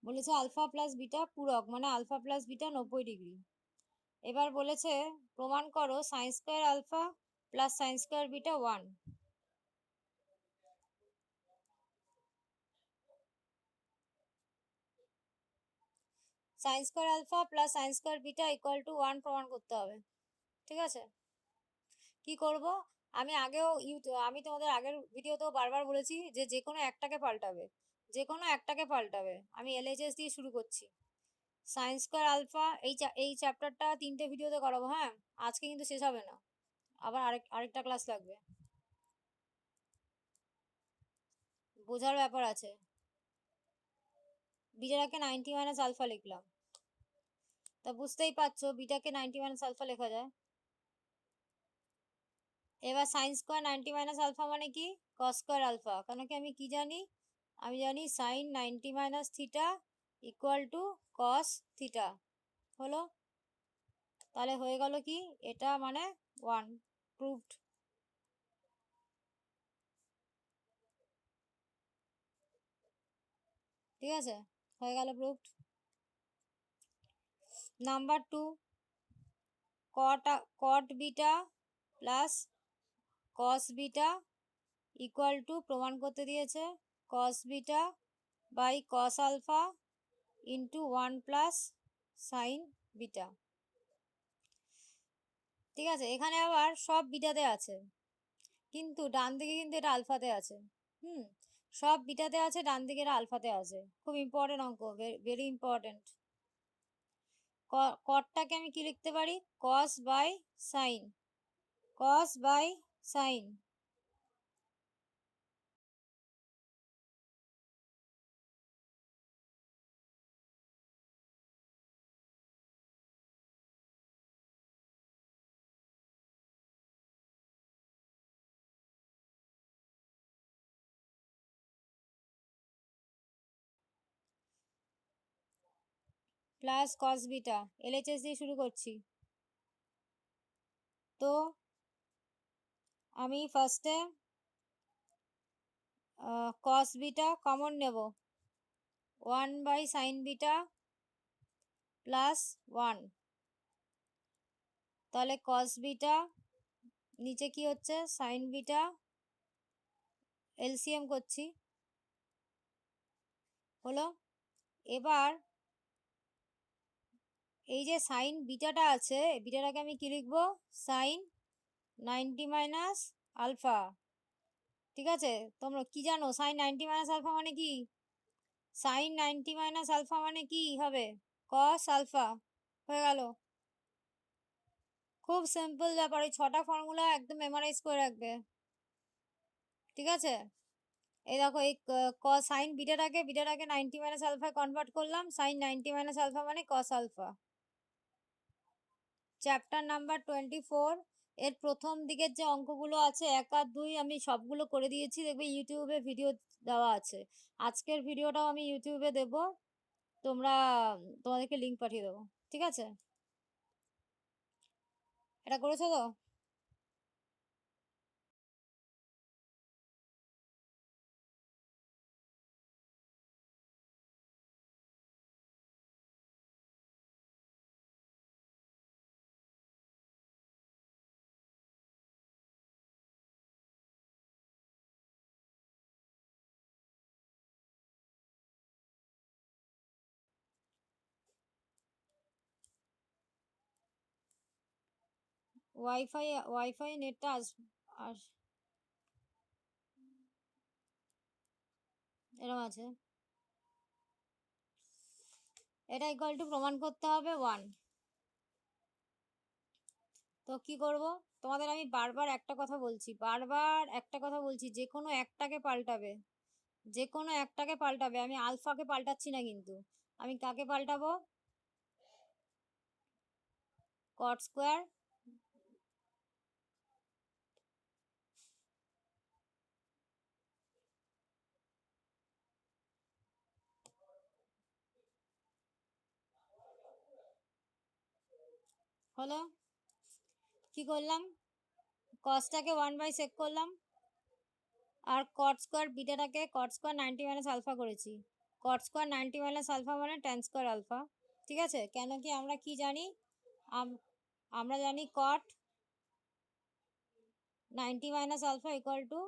বলেছে alpha plus beta পূরক, মানে আলফা প্লাস বিটা 90°। এবার বলেছে প্রমাণ করো sine square alpha plus sine square beta 1। Sine square alpha plus sine square beta equal to 1 প্রমাণ করতে হবে। ঠিক আছে, কি করব? আমি তোমাদের আগের ভিডিওতেও বারবার বলেছি যে কোনো একটাকে পাল্টাবে, যে কোনো একটাকে পাল্টাবে। আমি এলএইচএস দিয়ে শুরু করছি। সাইন স্কোয়ার আলফা এই চ্যাপ্টারটা 3টে ভিডিওতে করাবো। হ্যাঁ, আজকে কিন্তু শেষ হবে না, আবার আরেকটা ক্লাস লাগবে, বোঝার ব্যাপার আছে। বিটাটাকে 90 মাইনাস আলফা লিখলাম, তা বুঝতেই পারছো বিটাকে 90 মাইনাস আলফা লেখা যায়। এবার সাইন স্কোয়ার 90 মাইনাস আলফা মানে কি? Cos square alpha. কেন কি আমি কি জানি? আমি জানি sine 90 minus theta equal to cos theta. হলো, তাহলে হয়ে গেল কি এটা, মানে 1 প্রুভড। ঠিক আছে, হয়ে গেল proved. Number 2, cot beta plus cos beta equal to প্রমাণ করতে দিয়েছে cos beta by cos alpha into 1 plus sine beta. ঠিক আছে, এখানে আবার সব বিটাতে আছে, কিন্তু ডান দিকে কিন্তু এটা আলফাতে আছে। সব বিটাতে আছে, ডান দিকে এটা আলফাতে আছে। খুব ইম্পর্টেন্ট অঙ্ক, ভেরি ইম্পর্টেন্ট। কটটাকে আমি কি লিখতে পারি? Cos by sine, cos by sine. Plus cos beta, LHS দিয়ে শুরু করছি। তো আমি ফার্স্টে কস বিটা কমন নেব, 1 বাই সাইন বিটা প্লাস 1। তাহলে কস বিটা, নিচে কি হচ্ছে সাইন বিটা, এলসিএম করছি, হলো। এবার এই যে সাইন বিটাটা আছে, বিটাটাকে আমি কি লিখবো? Sine 90 minus alpha. ঠিক আছে, তোমরা কি জানো সাইন 90 মাইনাস আলফা মানে কি? সাইন 90 মাইনাস আলফা মানে কি হবে? Cos alpha. হয়ে গেল, খুব সিম্পল ব্যাপার। ওই 6টা ফর্মুলা একদম মেমোরাইজ করে রাখবে। ঠিক আছে, এই দেখো এই সাইন বিটাটাকে 90 মাইনাস আলফায় কনভার্ট করলাম। সাইন 90 মাইনাস আলফা মানে কস আলফা। চ্যাপ্টার নাম্বার 24 এর প্রথম দিকের যে অঙ্কগুলো আছে 1 আর 2 আমি সবগুলো করে দিয়েছি, দেখবে ইউটিউবে ভিডিও দেওয়া আছে। আজকের ভিডিওটাও আমি ইউটিউবে দেব, তোমাদেরকে লিঙ্ক পাঠিয়ে দেবো। ঠিক আছে, এটা করেছো তো? ওয়াইফাই নেটটা এরকম আছে। এটা ইকুয়াল টু প্রমাণ করতে হবে 1। তো কি করব? তোমাদের আমি বারবার একটা কথা বলছি, যে কোনো একটাকে পাল্টাবে, যে কোনো একটাকে পাল্টাবে। আমি আলফাকে পাল্টাচ্ছি না, কিন্তু আমি কাকে পাল্টাবো? কট স্কোয়ার হলো। কি করলাম? কসটাকে 1 বাই সেক করলাম, আর কট স্কোয়ার বিটাটাকে কট স্কোয়ার 90 মাইনাস আলফা করেছি। কট স্কোয়ার 90 মাইনাস আলফা মানে ট্যান স্কোয়ার আলফা। ঠিক আছে, কেন কি আমরা কি জানি, আমরা জানি cot 90 minus alpha equal to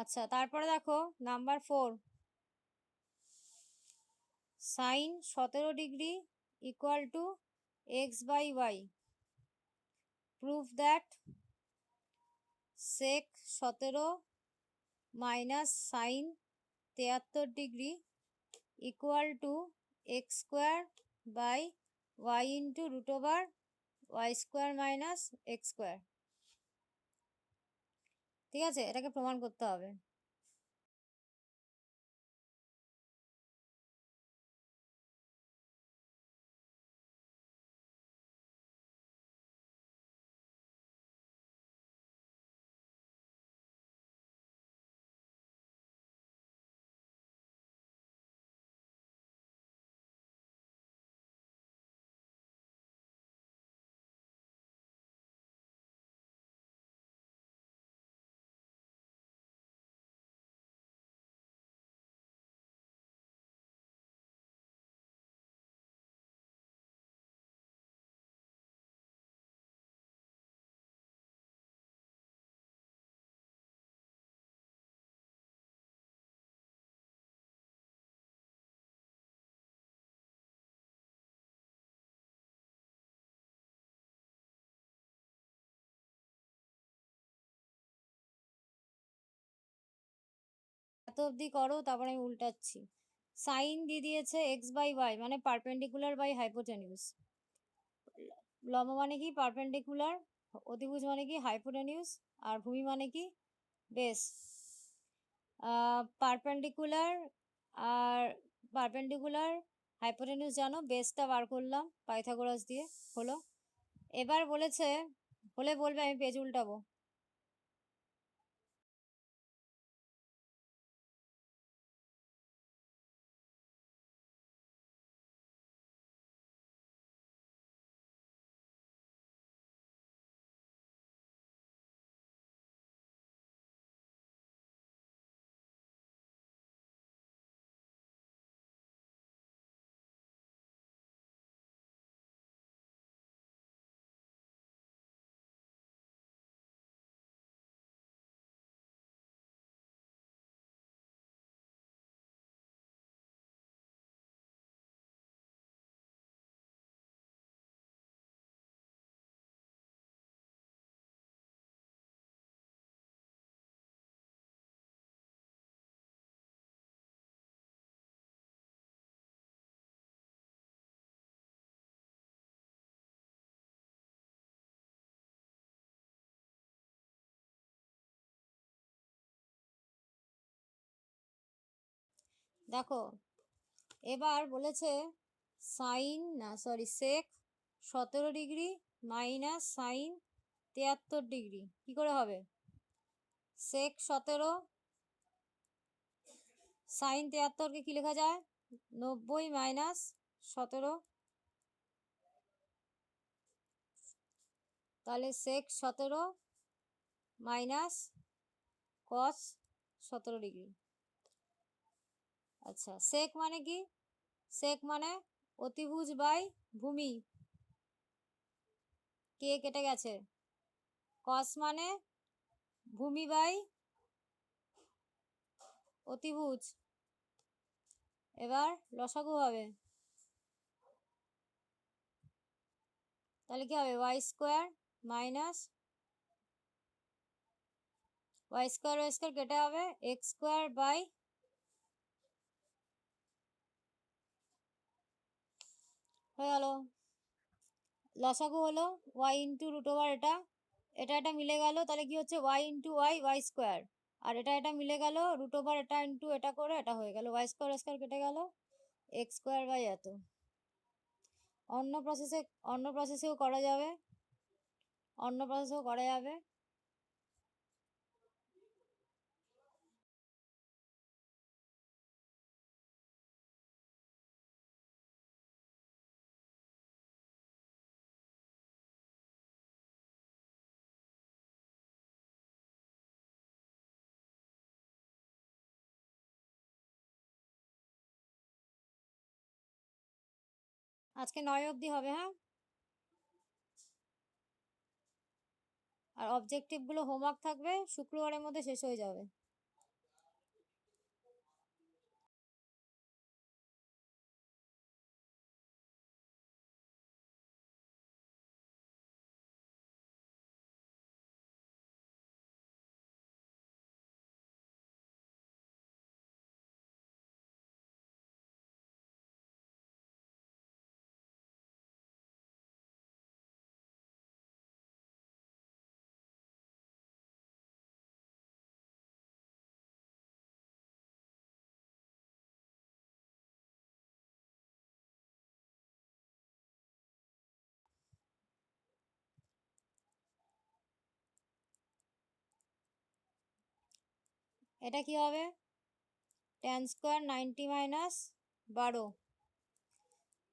আচ্ছা, তারপরে দেখো number 4, sine 17 degree equal to X by Y, proof that sec 17 minus sine 73 degree equal to X square by Y into root over Y square minus x square. ঠিক আছে, এটাকে প্রমাণ করতে হবে। এত অবধি করো, তারপরে আমি উল্টাচ্ছি। সাইন দিয়ে দিয়েছে এক্স বাই ওয়াই মানে পারপেন্ডিকুলার বাই হাইপোটেনিউস, লম্ব মানে কি পারপেন্ডিকুলার, অতিভুজ মানে কি হাইপোটেনিউস, আর ভূমি মানে কি বেস। পারপেন্ডিকুলার আর পারপেন্ডিকুলার হাইপোটেনিউস জানো, বেসটা বার করলাম পাইথাগোরাস দিয়ে, হলো। এবার বলেছে, হলে বলবে, আমি পেজ উল্টাবো। দেখো এবার বলেছে সেক 17 ডিগ্রি মাইনাস সাইন 73 ডিগ্রি কি করে হবে? সেক 17 সাইন 73কে কি লেখা যায়? 90 মাইনাস 17। তাহলে সেক 17 মাইনাস কস 17 ডিগ্রি। আচ্ছা, সেক মানে কি? সেক মানে অতিভুজ বাই ভূমি, কে কেটে গেছে। কস মানে ভূমি বাই অতিভুজ। এবার লসাগু হবে, তাহলে কি হবে? Y square minus Y square কেটে হবে এক্স স্কোয়ার বাই হয়ে গেল। লসাগু হলো ওয়াই ইন্টু রুট ওভার এটা এটা মিলে গেল, তাহলে কি হচ্ছে? Y into Y Y square, আর এটা মিলে গেল রুট ওভার এটা ইন্টু এটা করে এটা হয়ে গেল ওয়াই স্কোয়ার কেটে গেল এক্স স্কোয়ার বাই এত। অন্য প্রসেসেও করা যাবে, আজকে 9 অবধি হবে। হ্যাঁ, আর অবজেক্টিভগুলো হোমওয়ার্ক থাকবে, শুক্রবারের মধ্যে শেষ হয়ে যাবে। এটা কি হবে? tan স্কোয়ার 90 মাইনাস 12,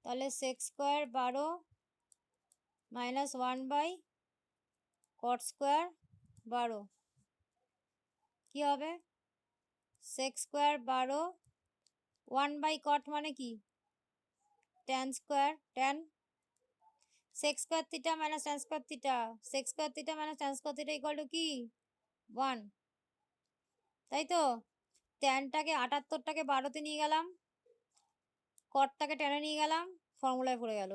তাহলে sec square 12 minus 1 by cot square 12 কি হবে? সেক স্কোয়ার 12 1 বাই কট মানে কি? tan square, tan sec square theta minus tan square theta, sec square theta minus tan square theta equal to কি? 1, তাই তো? ট্যানটাকে 78টাকে 12তে নিয়ে গেলাম, কটটাকে টেনে নিয়ে গেলাম, ফর্মুলায় পড়ে গেল।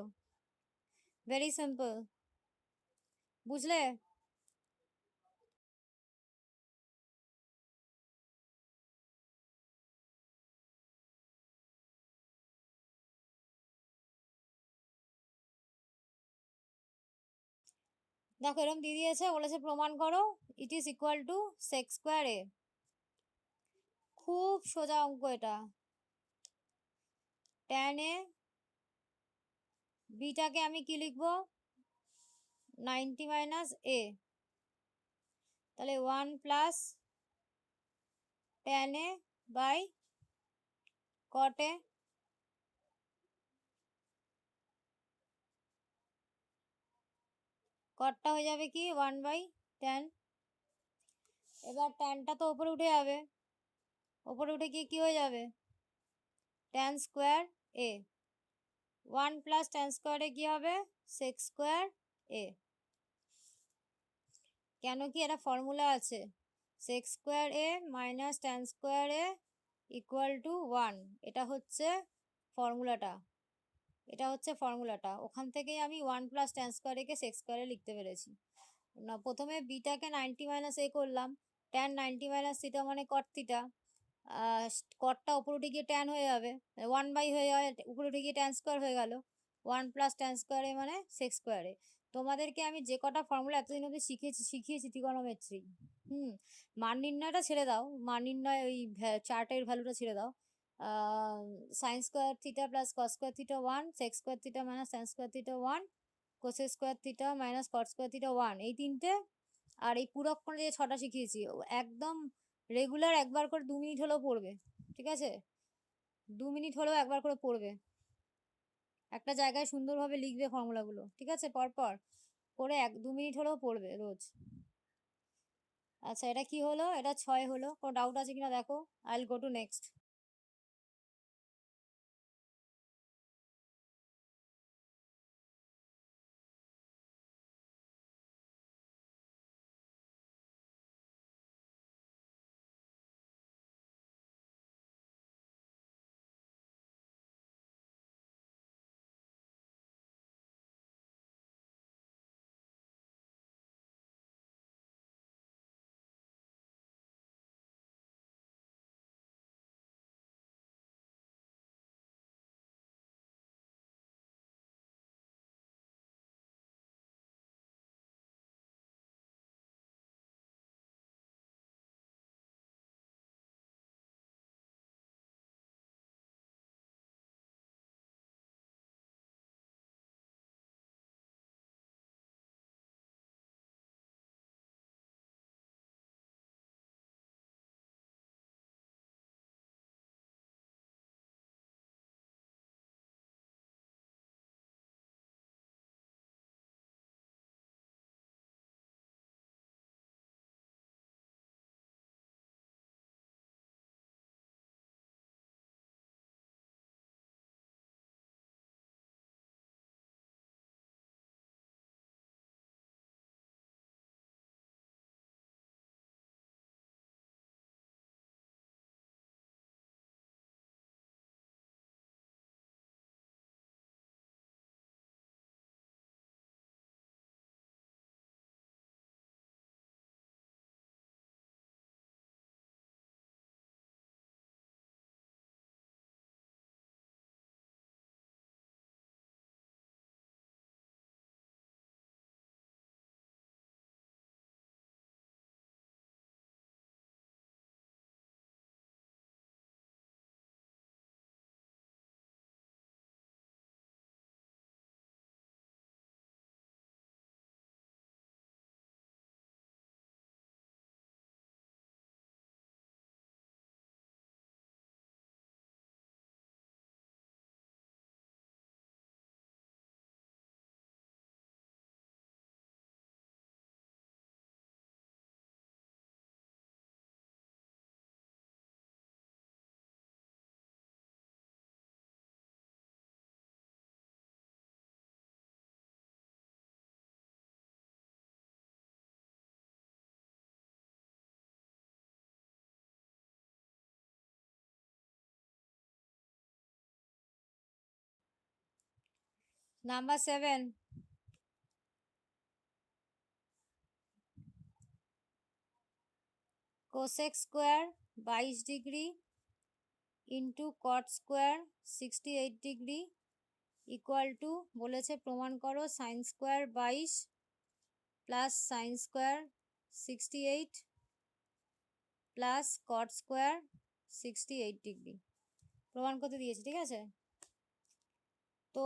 ভেরি সিম্পল, বুঝলে? দেখো এরকম দিয়ে দিয়েছে, বলেছে প্রমাণ করো it is equal to sec square A. খুব সোজা অঙ্ক এটা। ট্যান এ বিটাকে আমি কি লিখবো? 90 মাইনাস এ, তাহলে 1 plus tan A by cot A, কটটা হয়ে যাবে কি 1 বাই ট্যান। এবার ট্যানটা তো ওপরে উঠে যাবে, ওপরে উঠে গিয়ে কি হয়ে যাবে? Tan square A, 1 plus tan স্কোয়ারে কি হবে? Sec square A. কেন কি? এটা ফর্মুলা আছে, sec square A minus tan square A equal to 1। এটা হচ্ছে ফর্মুলাটা, ওখান থেকেই আমি 1 প্লাস ট্যান স্কোয়ার একে সেক স্কোয়ারে লিখতে পেরেছি। না, প্রথমে বিটাকে 90 মাইনাস এ করলাম, ট্যান 90 মাইনাস থিটা মানে কট থিটা, কটটা উপরে উঠে গিয়ে ট্যান হয়ে যাবে, 1 বাই হয়ে যাবে, উপরে উঠে গিয়ে ট্যান স্কোয়ার হয়ে গেল, 1 প্লাস ট্যান স্কোয়ারে মানে সেক স্কোয়ারে। তোমাদেরকে আমি যে কটা ফর্মুলা এতদিন অবধি শিখিয়েছি ত্রিগোনোমেট্রি, মান নির্ণয়টা ছেড়ে দাও, মান নির্ণয় ওই চার্টের ভ্যালুটা ছেড়ে দাও, sine square theta plus cos square theta 1, sec square theta minus sine square theta 1, cosec square theta minus cot square theta 1, এই তিনটে। আর এই পুরক্ষণে যে 6টা শিখিয়েছি একদম রেগুলার একবার করে 2 মিনিট হলেও পড়বে, ঠিক আছে? 2 মিনিট হলেও একবার করে পড়বে, একটা জায়গায় সুন্দরভাবে লিখবে ফর্মুলাগুলো, ঠিক আছে? পরপর করে 1-2 মিনিট হলেও পড়বে রোজ। আচ্ছা, এটা কি হলো? এটা 6 হলো। কোনো ডাউট আছে কিনা দেখো। I will go to next. Number 7, cosec square 22 degree into cot square 68 degree equal two বলেছে প্রমাণ করো sine square 22 plus sine square 68 plus cot square 68 degree প্রমাণ করতে দিয়েছে, ঠিক আছে? তো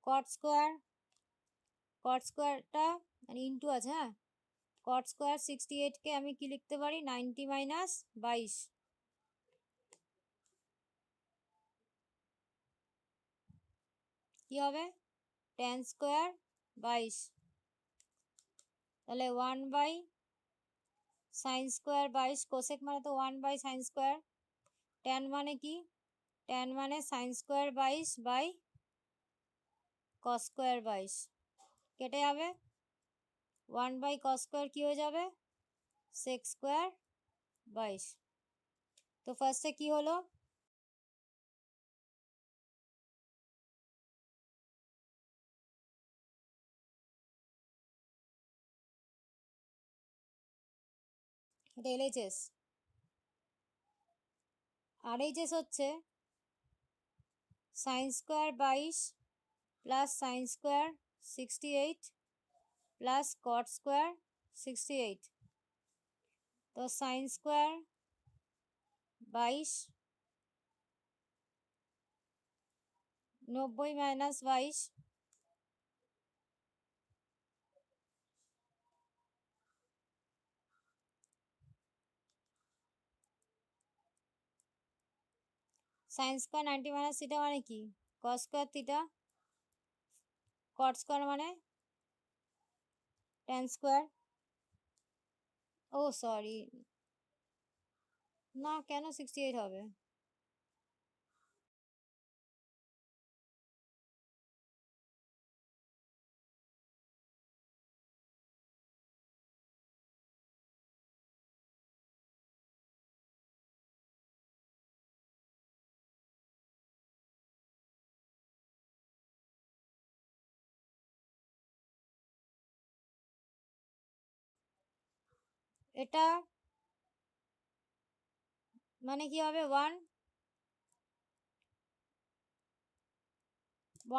কট স্কোয়ার কট স্কোয়ারটা মানে ইন্টু আছে, হ্যাঁ, কট স্কোয়ার 68কে আমি কি লিখতে পারি, 90 মাইনাস 22, কি হবে, tan স্কোয়ার 22, তাহলে 1 বাই সাইন স্কোয়ার 22, কোসেক মানে তো 1/sin স্কোয়ার, ট্যান মানে কি, ট্যান মানে sine square 22 by cos square 22, কেটে যাবে, 1/cos স্কোয়ার কি হয়ে যাবে, সেক স্কোয়ার 22। তো ফার্স্টে কি হলো, এটা এলএইচএস, আর এইচএস হচ্ছে sign square 22 plus sine square 68 plus cot square 68, তো sign square 22 90 minus 22, sine square 90 minus theta মানে কি, cos square theta, cot square মানে ট্যান স্কোয়ার, ও সরি, না কেন 68 হবে, এটা মানে কি হবে,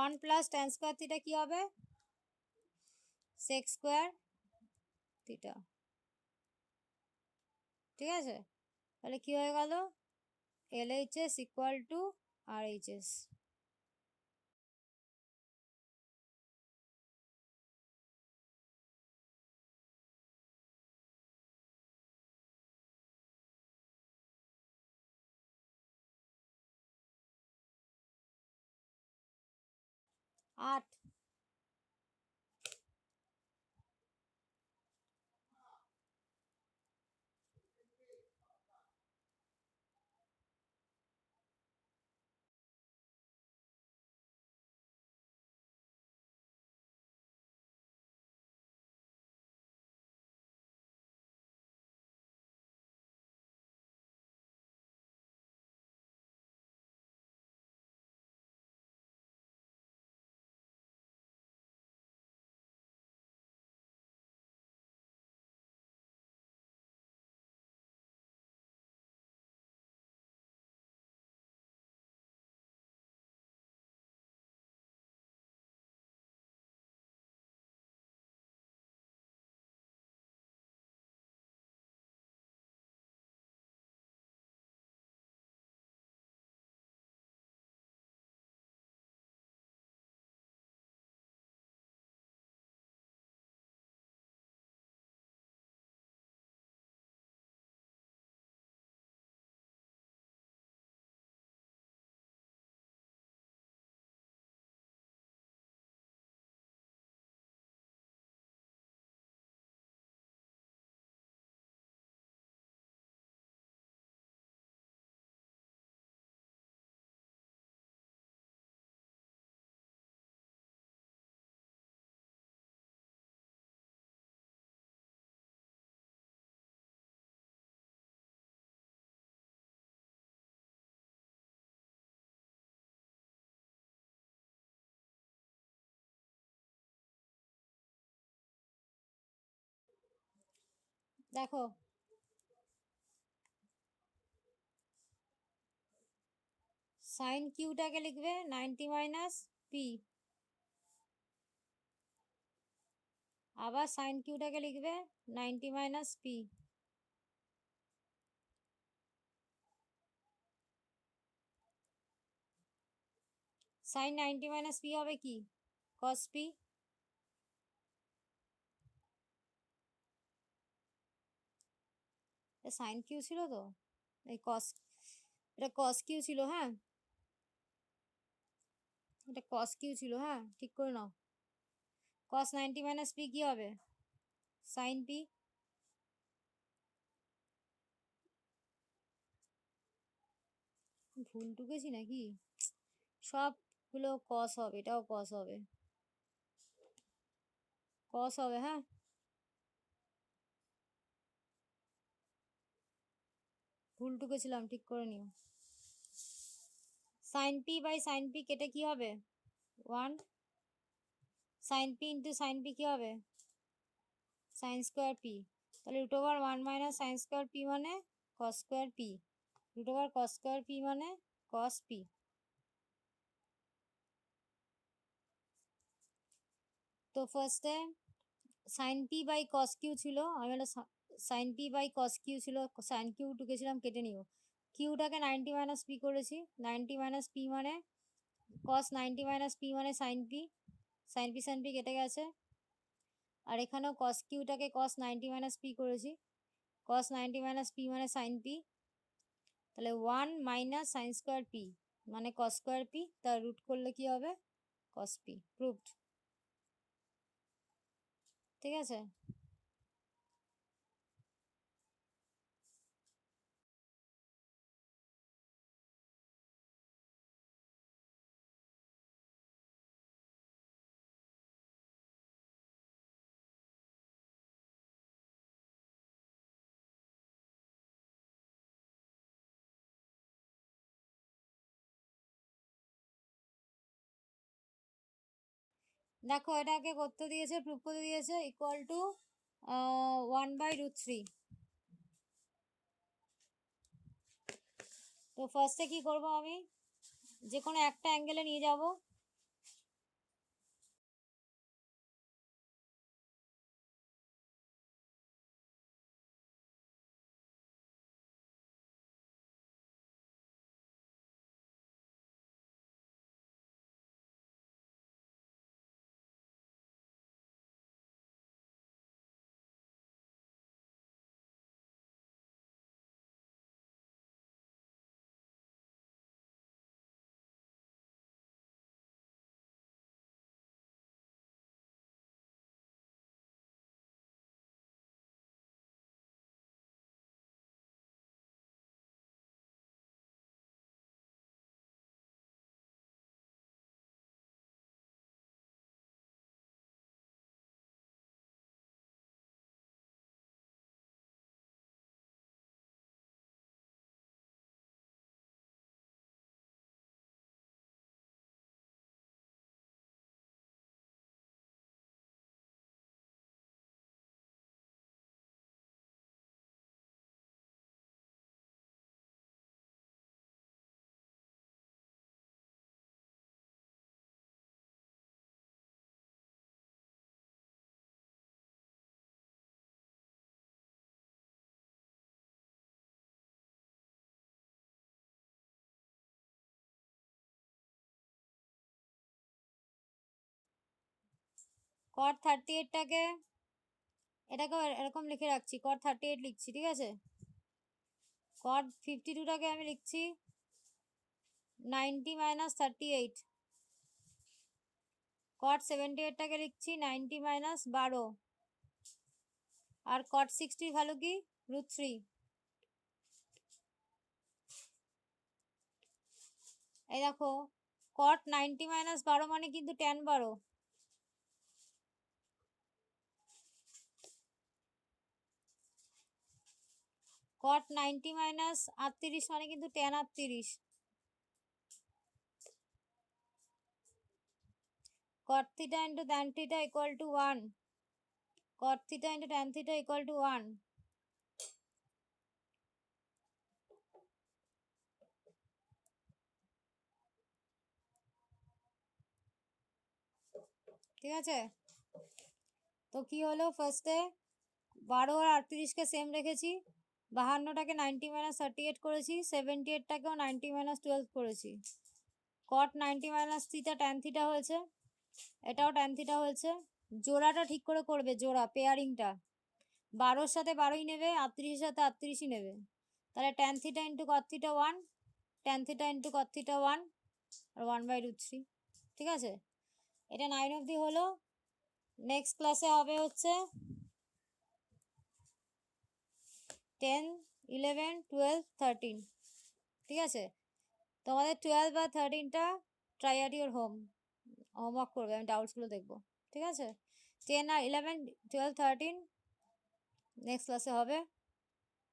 1 প্লাস ট্যান স্কোয়ার থিটা কি হবে, সেক স্কোয়ার থিটা, ঠিক আছে, তাহলে কি হয়ে গেল, এলএইচএস ইকুয়াল টু আরএইচএস। আট, দেখো সাইন কিউটাকে লিখবে 90 মাইনাস পি, আবার সাইন কিউটাকে লিখবে 90 minus P, sine 90 minus P হবে কি, কস পি, এটা সাইন কিউ ছিল তো, এই কস, এটা কস কিউ ছিল। হ্যাঁ, এটা কস কিউ ছিল। হ্যাঁ, ঠিক করে নাও। কস 90 মাইনাস পি কি হবে? Sine P. ভুল টুকেছি নাকি? সবগুলো কস হবে, এটাও কস হবে, কস হবে। হ্যাঁ, ভুল টুকেছিলাম, ঠিক করে নিও। Sine P by sine P কেটে কি হবে? 1। Sine P into sine P কি হবে? Sine square P. তাহলে root over 1 minus sine square P মানে cos square P, root over cos square P মানে কস পি। তো ফার্স্টে sine P by cos Q ছিল, আমি একটা sine P by cos Q ছিল, সাইন কিউ ঢুকেছিলাম, কেটে নিও। কিউটাকে 90 মাইনাস পি করেছি, 90 মাইনাস পি মানে কস 90 মাইনাস পি মানে সাইন পি, সাইন পি কেটে গেছে। আর এখানেও কস কিউটাকে কস 90 মাইনাস পি করেছি, কস 90 মাইনাস পি মানে সাইন পি। তাহলে 1 মাইনাস সাইন স্কোয়ার পি মানে কস স্কোয়ার পি, তার রুট করলে কি হবে? কস পি। প্রুভড। ঠিক আছে। দেখো, এটাকে করতে দিয়েছে, প্রুভ করতে দিয়েছে, ইকুয়াল টু 1/√3। তো ফার্স্টে কি করব, আমি যে কোনো একটা অ্যাঙ্গেলে নিয়ে যাব। কট 38টাকে, এটাকে এরকম লিখে রাখছি, কট 38 লিখছি, ঠিক আছে। কট 52টাকে আমি লিখছি 90 মাইনাস 38। কট 78টাকে লিখছি 90 মাইনাস 12। আর কট 60 ভ্যালু কি? √3। এই দেখো, কট 90 মাইনাস 12 মানে কিন্তু tan 12। কট 90 মাইনাস 38 মানে কিন্তু tan 38। Caught theta into tan theta equal to 1। Caught theta into tan theta equal to 1। ঠিক আছে। তো কি হলো, ফার্স্টে 12 আর 38কে সেম রেখেছি, 52টাকে 90 মাইনাস 38 করেছি, 78টাকেও 90 মাইনাস 12 করেছি। কট 90 মাইনাস থিটা ট্যান থিটা হয়েছে, এটাও ট্যান থিটা হয়েছে। জোড়াটা ঠিক করে করবে, জোড়া পেয়ারিংটা, 12 সাথে 12ই নেবে, 38 সাথে 38ই নেবে, তাহলে tan theta into cot theta 1, tan theta into cot theta 1 আর 1/√3। ঠিক আছে, এটা 9 অবধি হলো। নেক্সট ক্লাসে হবে হচ্ছে 10, 11, 12, 13। ঠিক আছে, তোমাদের 12 বা 13টা ট্রাই অ্যাট ইউর হোমওয়ার্ক করবে, আমি ডাউটসগুলো দেখবো। ঠিক আছে, 10 আর 11, 12, 13 নেক্সট ক্লাসে হবে।